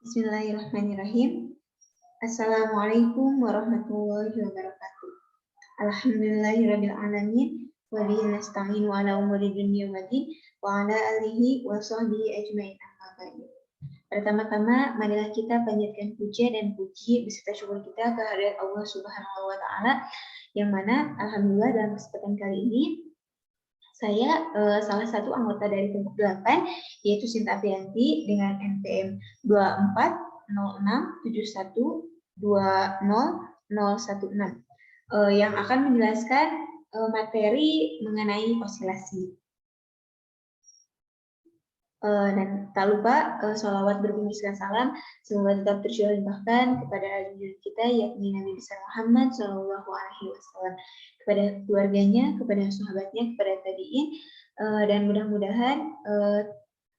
Bismillahirrahmanirrahim. Assalamualaikum warahmatullahi wabarakatuh. Alhamdulillahirabbil alamin wa bihi nasta'inu ala umuri dunya waddin wa ala alihi wa sahbihi ajmain. Pertama-tama, marilah kita panjatkan puja dan puji beserta syukur kita kehadirat Allah Subhanahu wa taala, yang mana alhamdulillah dalam kesempatan kali ini saya salah satu anggota dari kelompok 8, yaitu Sinta Aprianti dengan NPM 240671200016, yang akan menjelaskan materi mengenai osilasi. Dan tak lupa sholawat berbunyi salam semoga tetap tercurahkan kepada junjungan kita yakni Nabi besar Muhammad SAW, kepada keluarganya, kepada sahabatnya, kepada tabiin, dan mudah-mudahan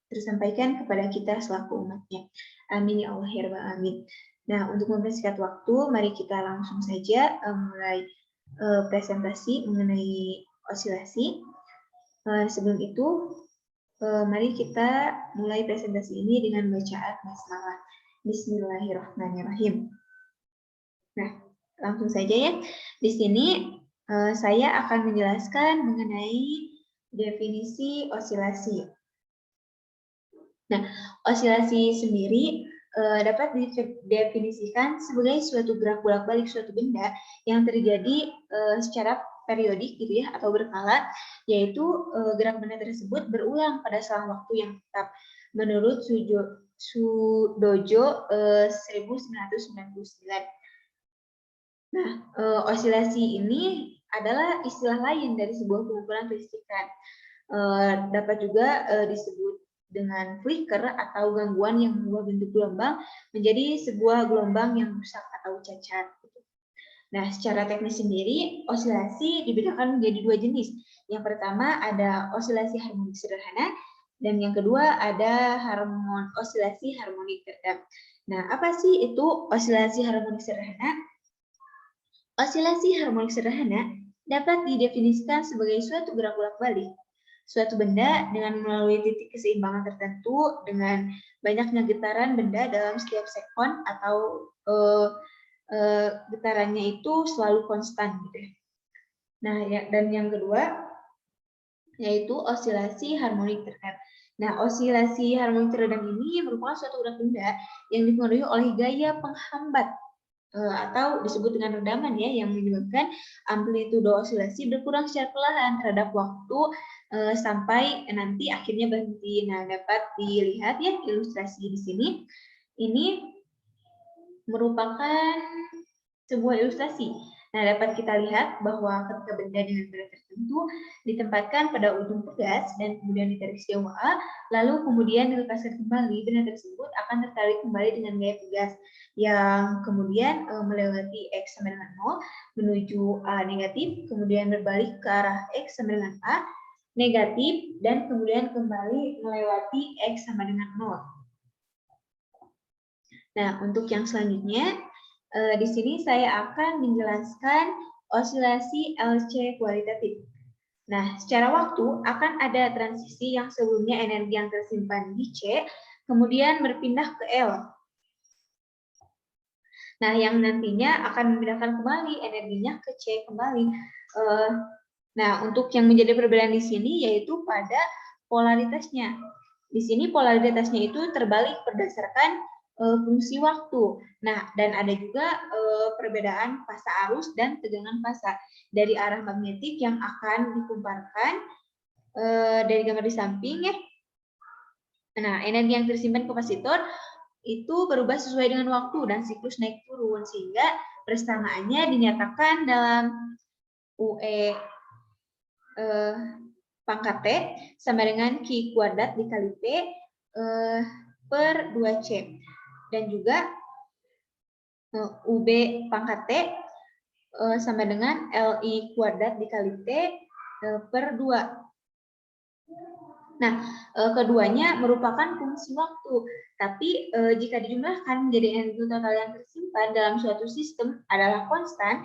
tersampaikan kepada kita selaku umatnya. Amin ya Allah ya Rabbal alamin. Nah, untuk mempersingkat waktu, mari kita langsung saja mulai presentasi mengenai osilasi. Sebelum itu, mari kita mulai presentasi ini dengan bacaan basmalah. Bismillahirrahmanirrahim. Nah, langsung saja ya. Di sini saya akan menjelaskan mengenai definisi osilasi. Nah, osilasi sendiri dapat didefinisikan sebagai suatu gerak bolak-balik suatu benda yang terjadi secara periodik gitu ya, atau berkala, yaitu gerak benda tersebut berulang pada selang waktu yang tetap menurut Sudojo 1999. Nah, osilasi ini adalah istilah lain dari sebuah pengumpulan kelistrikan. Dapat juga disebut dengan flicker atau gangguan yang mengubah bentuk gelombang menjadi sebuah gelombang yang rusak atau cacat. Nah, secara teknis sendiri, osilasi dibedakan menjadi dua jenis. Yang pertama ada osilasi harmonik sederhana, dan yang kedua ada osilasi harmonik teredam. Nah, apa sih itu osilasi harmonik sederhana? Osilasi harmonik sederhana dapat didefinisikan sebagai suatu gerak bolak-balik suatu benda dengan melalui titik keseimbangan tertentu dengan banyaknya getaran benda dalam setiap sekon atau getarannya itu selalu konstan gitu ya. Nah, dan yang kedua yaitu osilasi harmonik teredam. Nah, osilasi harmonik teredam ini merupakan suatu gerak benda yang dipengaruhi oleh gaya penghambat atau disebut dengan redaman ya, yang menyebabkan amplitudo osilasi berkurang secara perlahan terhadap waktu sampai nanti akhirnya berhenti. Nah, dapat dilihat ya ilustrasi di sini. Ini merupakan sebuah ilustrasi. Nah, dapat kita lihat bahwa ketika benda dengan berat tertentu ditempatkan pada ujung pegas dan kemudian ditarik sejauh A, lalu kemudian dilepaskan kembali, benda tersebut akan tertarik kembali dengan gaya pegas yang kemudian melewati X sama dengan 0 menuju A negatif, kemudian berbalik ke arah X sama dengan A negatif, dan kemudian kembali melewati X sama dengan 0. Nah, untuk yang selanjutnya, di sini saya akan menjelaskan osilasi LC kualitatif. Nah, secara waktu akan ada transisi yang sebelumnya energi yang tersimpan di C, kemudian berpindah ke L. Nah, yang nantinya akan memindahkan kembali energinya ke C kembali. Nah, untuk yang menjadi perbedaan di sini yaitu pada polaritasnya. Di sini polaritasnya itu terbalik berdasarkan fungsi waktu. Nah, dan ada juga perbedaan fasa arus dan tegangan fasa dari arah magnetik yang akan dikumparkan dari gambar di samping ya. Nah, energi yang tersimpan kapasitor itu berubah sesuai dengan waktu dan siklus naik turun, sehingga persamaannya dinyatakan dalam UE pangkat T sama dengan Q kuadrat dikali P per 2C. Dan juga UB pangkat T sama dengan LI kuadrat dikali T per 2. Nah, keduanya merupakan fungsi waktu, tapi jika dijumlahkan menjadi energi total yang tersimpan dalam suatu sistem adalah konstan,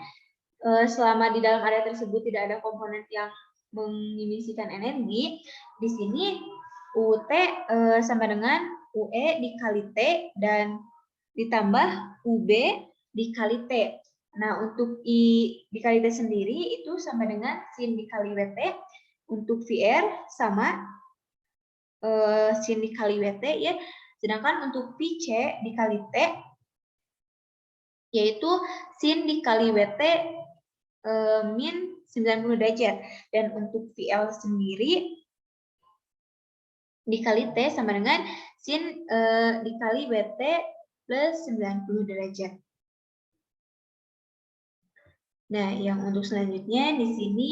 selama di dalam area tersebut tidak ada komponen yang mengimisikan energi, di sini UT sama dengan UE dikali T dan ditambah UB dikali T. Nah, untuk I dikali T sendiri itu sama dengan sin dikali WT. Untuk VR sama sin dikali WT ya. Sedangkan untuk PC dikali T yaitu sin dikali WT min 90 derajat. Dan untuk VL sendiri dikali T sama dengan sin dikali WT plus 90 derajat. Nah, yang untuk selanjutnya di sini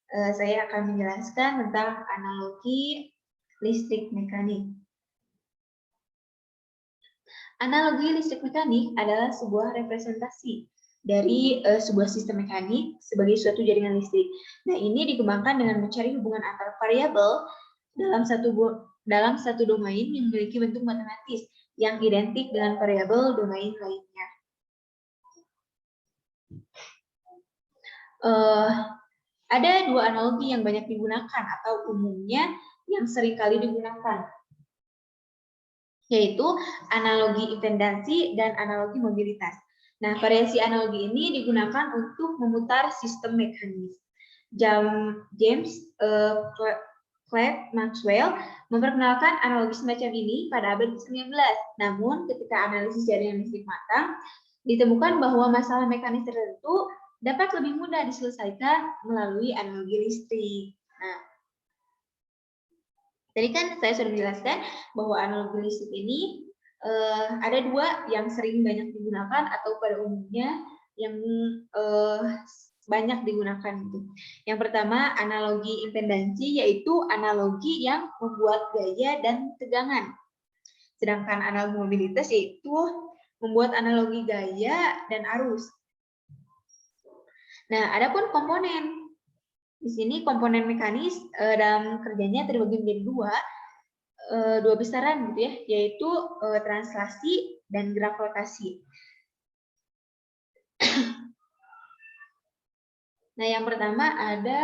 saya akan menjelaskan tentang analogi listrik mekanik. Analogi listrik mekanik adalah sebuah representasi dari sebuah sistem mekanik sebagai suatu jaringan listrik. Nah, ini dikembangkan dengan mencari hubungan antar variabel dalam satu domain yang memiliki bentuk matematis yang identik dengan variabel domain lainnya. Ada dua analogi yang banyak digunakan atau umumnya yang sering kali digunakan, yaitu analogi impedansi dan analogi mobilitas. Nah, variasi analogi ini digunakan untuk memutar sistem mekanis. James Clerk Maxwell memperkenalkan analogi semacam ini pada abad ke-19. Namun, ketika analisis jaringan listrik matang, ditemukan bahwa masalah mekanis tertentu dapat lebih mudah diselesaikan melalui analogi listrik. Nah, tadi kan saya sudah menjelaskan bahwa analogi listrik ini ada dua yang sering banyak digunakan atau pada umumnya yang banyak digunakan. Yang pertama, analogi impedansi, yaitu analogi yang membuat gaya dan tegangan. Sedangkan analogi mobilitas yaitu membuat analogi gaya dan arus. Nah, adapun komponen. Di sini komponen mekanis dalam kerjanya terbagi menjadi dua besaran gitu ya, yaitu translasi dan gerak rotasi. Nah, yang pertama ada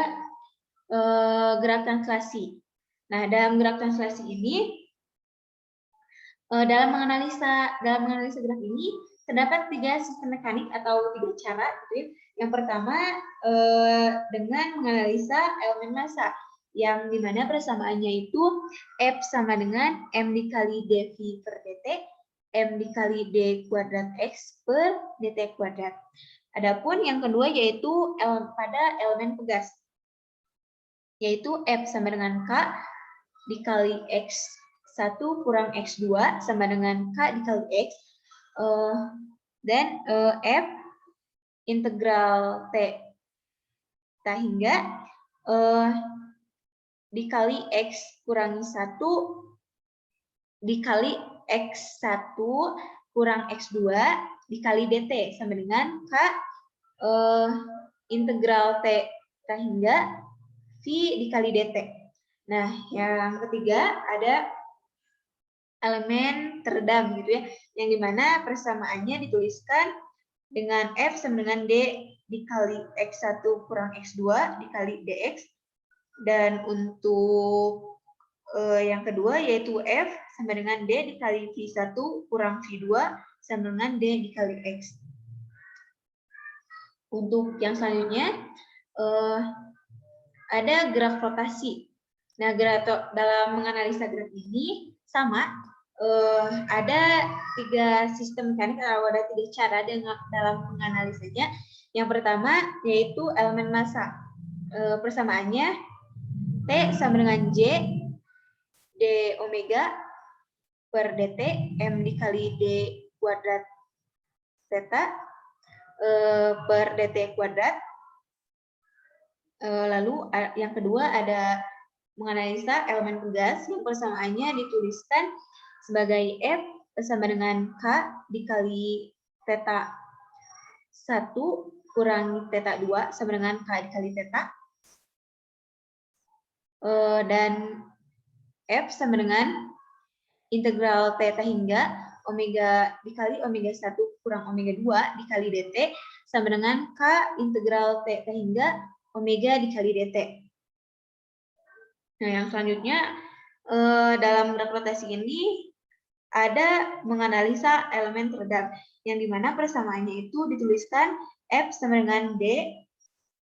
gerak translasi. Nah, dalam gerak translasi ini dalam menganalisa gerak ini terdapat 3 sistem mekanik atau 3 cara gitu ya. Yang pertama dengan menganalisa elemen massa yang dimana persamaannya itu F sama dengan M dikali dV per dt, M dikali d kuadrat X per dt kuadrat. Adapun yang kedua yaitu pada elemen pegas, yaitu F sama dengan K dikali X1 kurang X2 sama dengan K dikali X, dan F integral T hingga dikali X kurangi 1 dikali X1 kurang X2 dikali dt sama dengan K integral T hingga V dikali dt. Nah, yang ketiga ada elemen teredam gitu ya, yang dimana persamaannya dituliskan dengan F sama dengan D dikali X1 kurang X2 dikali DX, dan untuk yang kedua yaitu F sama dengan D dikali V1 kurang V2 sama dengan D dikali X. Untuk yang selanjutnya ada gerak rotasi. Nah, dalam menganalisa gerak ini sama ada 3 sistem mekanik atau ada 3 cara dalam menganalisanya. Yang pertama yaitu elemen massa. Persamaannya T sama dengan J d omega per dt M dikali d kuadrat theta per dt kuadrat. Lalu yang kedua ada menganalisa elemen pegas yang persamaannya dituliskan sebagai F sama dengan K dikali theta 1 kurangi theta 2 sama dengan K dikali theta, dan F sama dengan integral theta hingga omega dikali omega 1 kurang omega 2 dikali dt sama dengan K integral theta hingga omega dikali dt. Nah, yang selanjutnya dalam gerak rotasi ini ada menganalisa elemen teredam, yang dimana persamaannya itu dituliskan F sama dengan D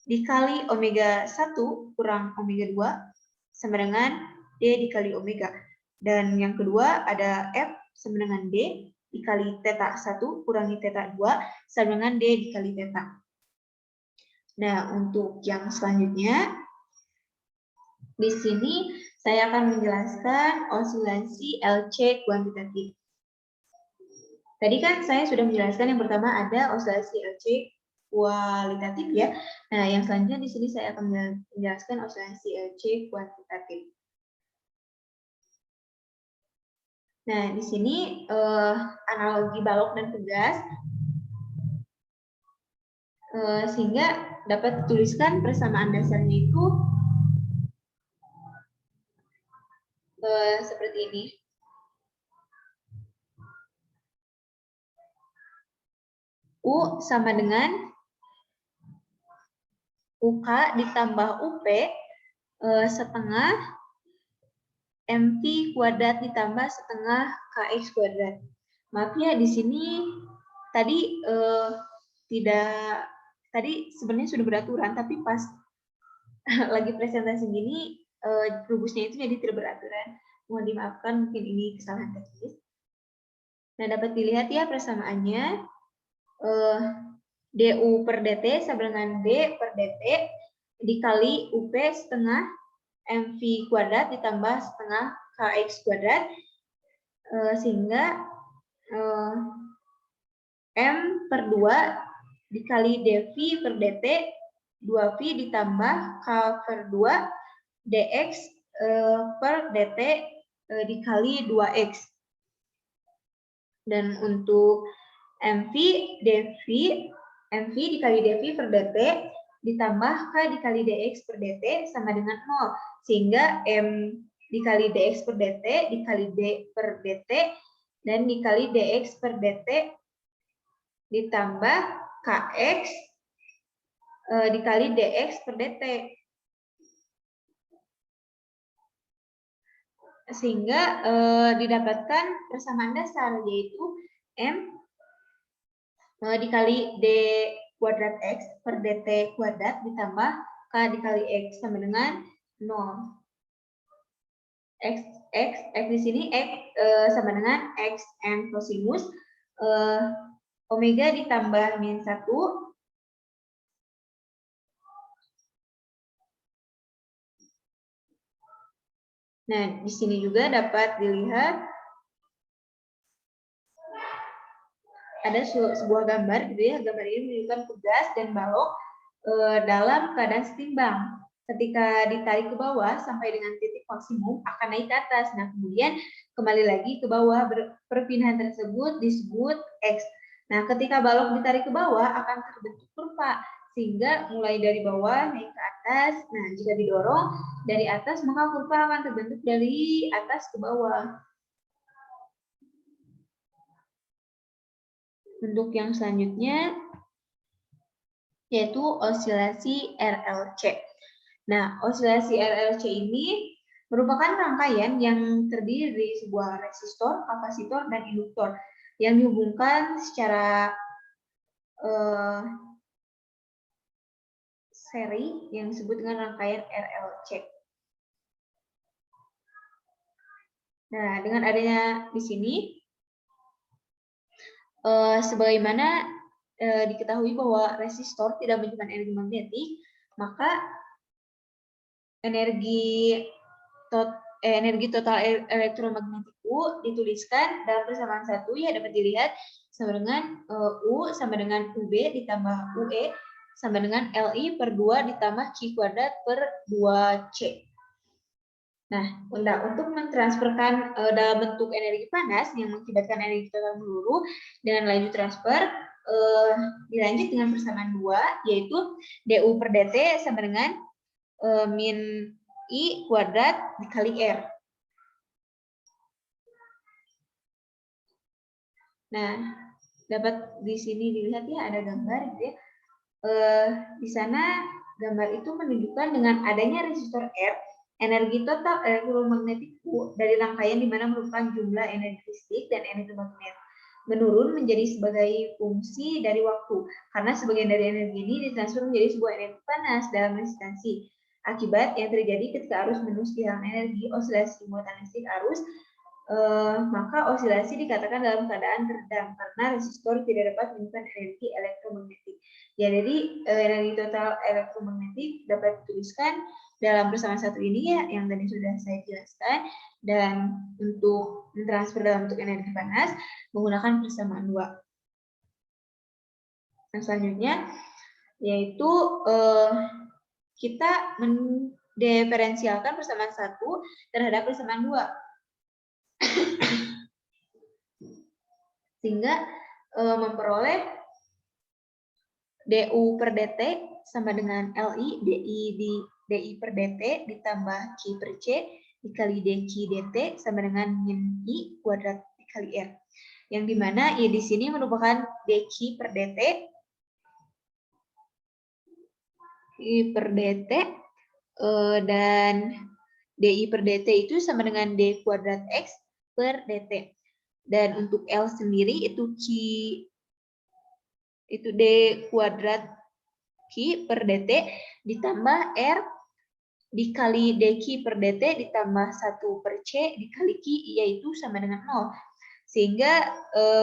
dikali omega 1 kurang omega 2 sama dengan D dikali omega. Dan yang kedua ada F sama dengan D dikali theta 1 kurangi theta 2 sama dengan D dikali theta. Nah, untuk yang selanjutnya, di sini saya akan menjelaskan osilasi LC kuantitatif. Tadi kan saya sudah menjelaskan yang pertama ada osilasi LC kualitatif ya. Nah, yang selanjutnya di sini saya akan menjelaskan osilasi LC kuantitatif. Nah, di sini analogi balok dan pegas sehingga dapat dituliskan persamaan dasarnya itu seperti ini. U sama dengan UK ditambah UP setengah MV kuadrat ditambah setengah KX kuadrat. Maaf ya, di sini tadi tadi sebenarnya sudah beraturan, tapi pas lagi presentasi gini rumusnya itu jadi tidak beraturan. Mohon dimaafkan, mungkin ini kesalahan teknis. Nah, dapat dilihat ya persamaannya. DU per DT sama dengan D per DT dikali UP setengah MV kuadrat ditambah setengah KX kuadrat sehingga M per 2 dikali dV per DT 2V ditambah K per 2 DX per DT dikali 2X. Dan untuk MV dikali dV per DT ditambah K dikali DX per DT sama dengan 0. Sehingga M dikali DX per DT dikali D per DT dan dikali DX per DT ditambah KX dikali DX per DT. Sehingga didapatkan persamaan dasar, yaitu M dikali D kuadrat X per DT kuadrat ditambah K dikali X sama dengan 0. X di sini X sama dengan X N cosinus omega ditambah min 1 Nah, di sini juga dapat dilihat ada sebuah gambar gitu ya. Gambar ini menunjukkan pegas dan balok dalam keadaan setimbang. Ketika ditarik ke bawah sampai dengan titik maksimum akan naik ke atas. Nah, kemudian kembali lagi ke bawah. Perpindahan tersebut disebut X. Nah, ketika balok ditarik ke bawah akan terbentuk kurva. Sehingga mulai dari bawah naik ke atas. Nah, jika didorong dari atas maka kurva akan terbentuk dari atas ke bawah. Untuk yang selanjutnya yaitu osilasi RLC. Nah, osilasi RLC ini merupakan rangkaian yang terdiri dari sebuah resistor, kapasitor, dan induktor yang dihubungkan secara seri yang disebut dengan rangkaian RLC. Nah, dengan adanya di sini, sebagaimana diketahui bahwa resistor tidak menyimpan energi magnetik, maka energi total elektromagnetik U dituliskan dalam persamaan satu ya dapat dilihat sama dengan U sama dengan UB ditambah UE sama dengan LI per 2 ditambah Q kuadrat per 2C. Nah, untuk mentransferkan dalam bentuk energi panas yang mengakibatkan energi total melulu dengan laju transfer dilanjut dengan persamaan 2 yaitu DU per DT sama dengan min I kuadrat dikali R. Nah, dapat di sini dilihat ya ada gambar gitu ya. Di sana gambar itu menunjukkan dengan adanya resistor R Energi total elektromagnetik dari rangkaian di mana merupakan jumlah energi listrik dan energi magnet menurun menjadi sebagai fungsi dari waktu, karena sebagian dari energi ini ditransfer menjadi sebuah energi panas dalam resistansi. Akibat yang terjadi ketika arus menuju kehilangan energi, osilasi muatan listrik arus, maka osilasi dikatakan dalam keadaan teredam karena resistor tidak dapat menyimpan energi elektromagnetik. Ya, jadi energi total elektromagnetik dapat dituliskan dalam persamaan satu ini ya, yang tadi sudah saya jelaskan. Dan untuk mentransfer dalam bentuk energi panas menggunakan persamaan 2. Yang selanjutnya yaitu kita mendiferensialkan persamaan 1 terhadap persamaan 2. Sehingga memperoleh du per dt sama dengan li di per dt ditambah q per c dikali dq dt sama dengan min i kuadrat dikali r. Yang dimana i di sini merupakan dq per dt dan di per dt itu sama dengan d kuadrat x per dt. Dan untuk L sendiri itu d kuadrat Q per dt ditambah R dikali dQ per dt ditambah 1 per C dikali Q, yaitu sama dengan 0. Sehingga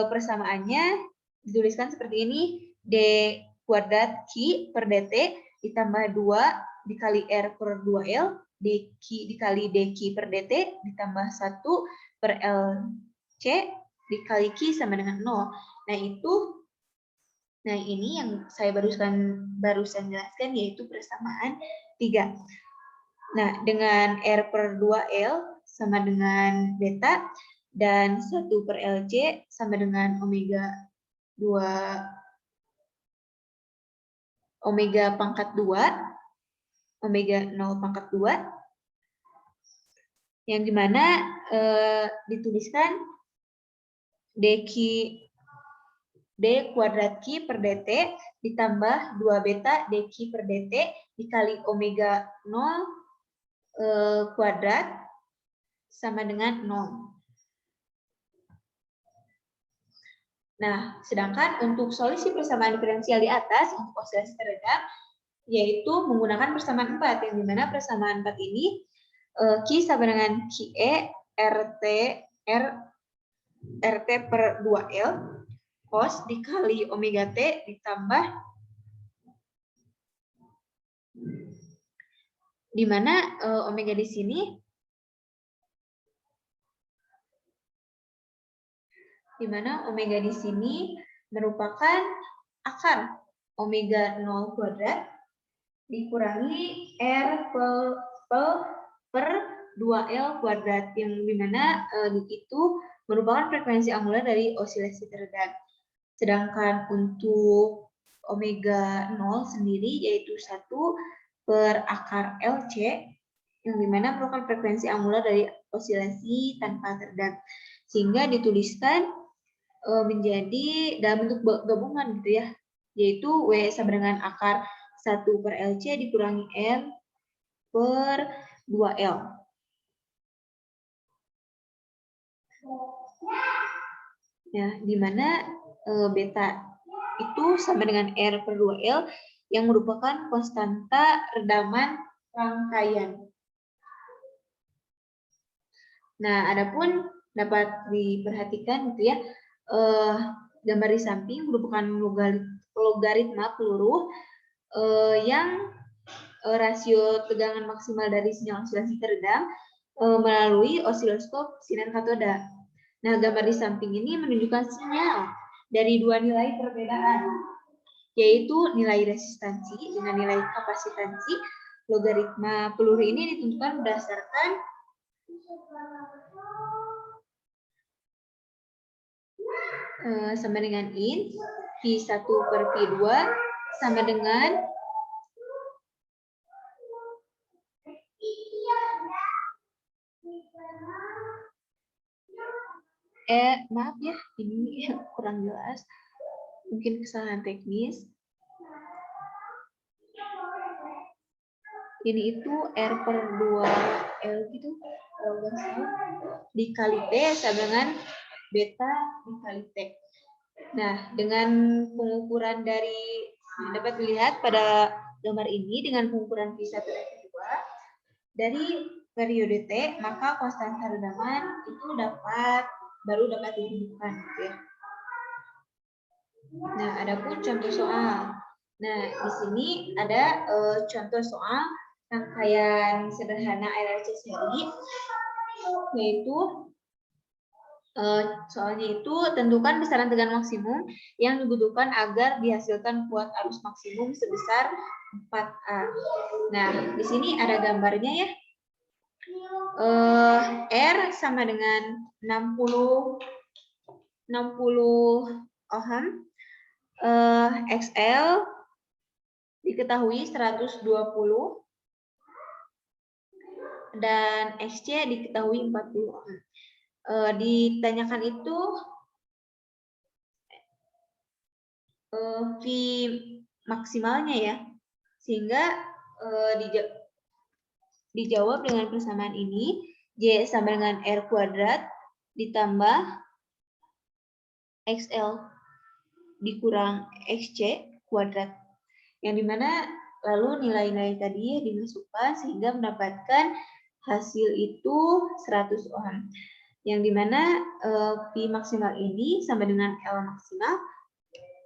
persamaannya dituliskan seperti ini, d kuadrat Q per dt ditambah 2 dikali R per 2L dQ dikali dQ per dt ditambah 1 per L C dikali Q sama dengan 0. Nah, ini yang saya barusan jelaskan yaitu persamaan 3. Nah, dengan R per 2L sama dengan beta dan 1 per LC sama dengan omega pangkat 2, omega 0 pangkat 2, yang dimana dituliskan d kuadrat Q per dt ditambah 2 beta dQ per dt dikali omega 0 kuadrat sama dengan 0. Nah, sedangkan untuk solusi persamaan diferensial di atas untuk osilasi teredam yaitu menggunakan persamaan 4, yang dimana persamaan 4 ini Q sama dengan QE RT per 2L cos dikali omega T ditambah di mana omega di sini merupakan akar omega 0 kuadrat dikurangi R per 2L kuadrat, yang dimana itu merupakan frekuensi angular dari osilasi teredam. Sedangkan untuk omega 0 sendiri yaitu 1 per akar LC, yang dimana merupakan frekuensi angular dari osilasi tanpa teredam. Sehingga dituliskan menjadi dalam bentuk gabungan gitu ya, yaitu W sama dengan akar 1 per LC dikurangi R per 2L. Ya, dimana beta itu sama dengan R per 2L yang merupakan konstanta redaman rangkaian. Nah, adapun dapat diperhatikan gitu ya, gambar di samping merupakan logaritma peluru yang rasio tegangan maksimal dari sinyal osilasi teredam melalui osiloskop sinar katoda. Nah, gambar di samping ini menunjukkan sinyal dari dua nilai perbedaan, yaitu nilai resistansi dengan nilai kapasitansi. Logaritma peluru ini ditentukan berdasarkan sama dengan in P1 per P2 sama dengan maaf ya, ini kurang jelas, mungkin kesalahan teknis. ini itu R per 2L gitu, kalau nggak salah, dikali T sama dengan beta dikali T. Nah, dengan pengukuran dari, dapat dilihat pada gambar ini, dengan pengukuran V1 dan V2, dari periode T, maka konstanta redaman itu baru dapat ditentukan. Gitu ya. Nah, ada pun contoh soal. Nah, di sini ada contoh soal rangkaian sederhana LHC seri, yaitu soalnya itu tentukan besaran tegangan maksimum yang dibutuhkan agar dihasilkan kuat arus maksimum sebesar 4A. Nah, di sini ada gambarnya ya. R sama dengan 60 ohm. XL diketahui 120 dan XC diketahui 40 ohm. Ditanyakan itu V maksimalnya ya, sehingga dijawab dengan persamaan ini, Y sama dengan R kuadrat ditambah XL dikurang XC kuadrat, yang dimana lalu nilai-nilai tadi dimasukkan sehingga mendapatkan hasil itu 100 ohm, yang dimana Pi maksimal ini sama dengan L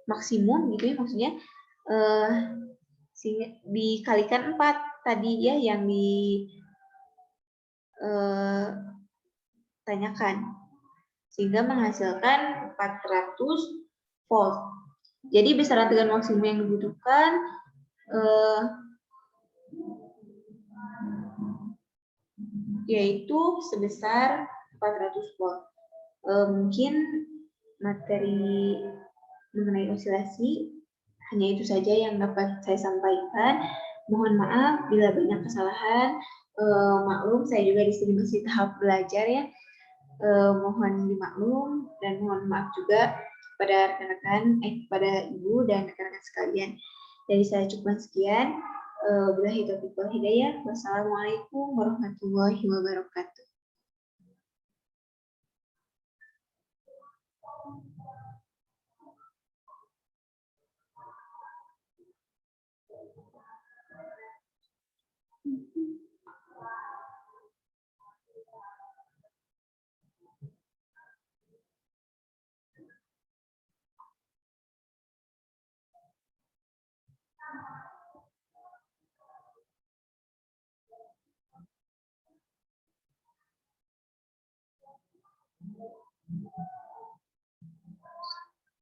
maksimum gitu ya, maksudnya dikalikan 4 tadi ya yang ditanyakan, sehingga menghasilkan 400 volt. Jadi besaran tegangan maksimum yang dibutuhkan yaitu sebesar 400 volt. Mungkin materi mengenai osilasi hanya itu saja yang dapat saya sampaikan. Mohon maaf bila banyak kesalahan. Maklum saya juga di sini masih tahap belajar ya. Mohon dimaklum dan mohon maaf juga pada rekan-rekan, pada ibu dan rekan-rekan sekalian. Dari saya cukup sekian. Billahi taufiq wal hidayah. Wassalamualaikum warahmatullahi wabarakatuh.